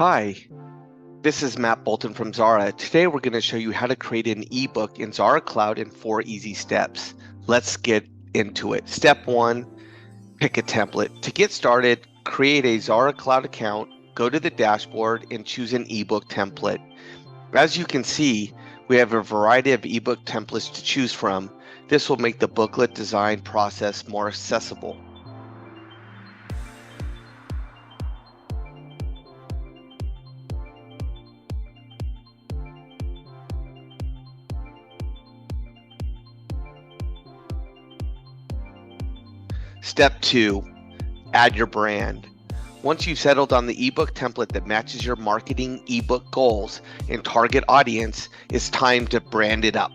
Hi, this is Matt Bolton from Xara. Today we're going to show you how to create an ebook in Xara Cloud in 4 easy steps. Let's get into it. Step 1, pick a template. To get started, create a Xara Cloud account, go to the dashboard and choose an ebook template. As you can see, we have a variety of ebook templates to choose from. This will make the booklet design process more accessible. Step 2, add your brand. Once you've settled on the ebook template that matches your marketing ebook goals and target audience, it's time to brand it up.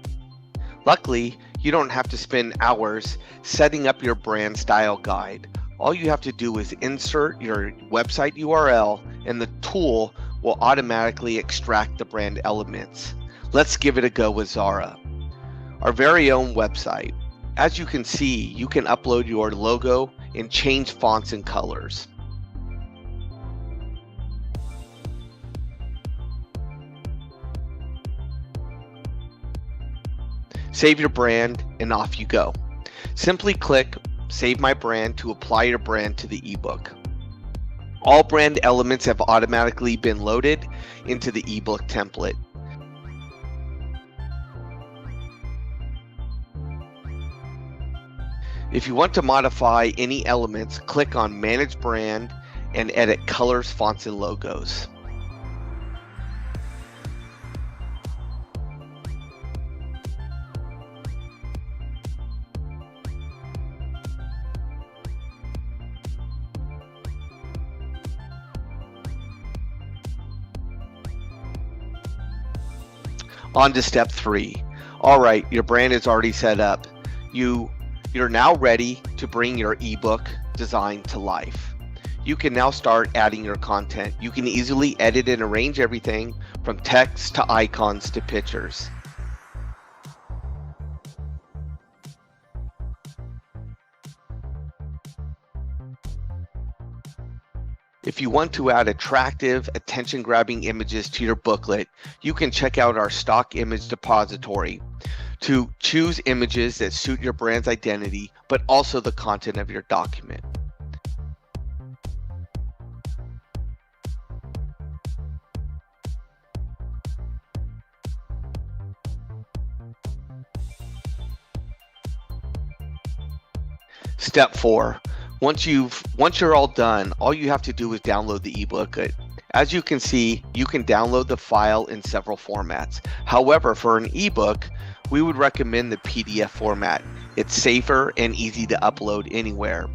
Luckily, you don't have to spend hours setting up your brand style guide. All you have to do is insert your website URL and the tool will automatically extract the brand elements. Let's give it a go with Xara. Our very own website. As you can see, you can upload your logo and change fonts and colors. Save your brand and off you go. Simply click Save My Brand to apply your brand to the ebook. All brand elements have automatically been loaded into the ebook template. If you want to modify any elements, click on Manage Brand and edit colors, fonts, and logos. On to step 3. All right, your brand is already set up. You're now ready to bring your ebook design to life. You can now start adding your content. You can easily edit and arrange everything from text to icons to pictures. If you want to add attractive, attention-grabbing images to your booklet, you can check out our stock image depository to choose images that suit your brand's identity, but also the content of your document. Step 4. Once you're all done, all you have to do is download the ebook. As you can see, you can download the file in several formats. However, for an ebook, we would recommend the PDF format. It's safer and easy to upload anywhere.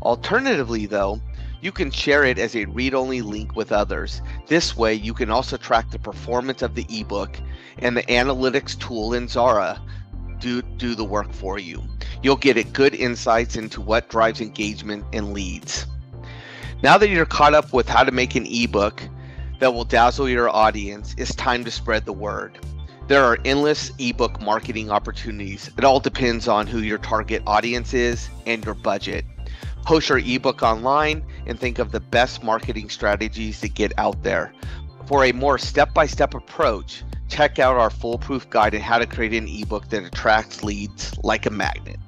Alternatively though, you can share it as a read-only link with others. This way you can also track the performance of the ebook, and the analytics tool in Xara do the work for you. You'll get good insights into what drives engagement and leads. Now that you're caught up with how to make an ebook that will dazzle your audience, it's time to spread the word. There are endless ebook marketing opportunities. It all depends on who your target audience is and your budget. Post your ebook online and think of the best marketing strategies to get out there. For a more step-by-step approach, check out our foolproof guide on how to create an ebook that attracts leads like a magnet.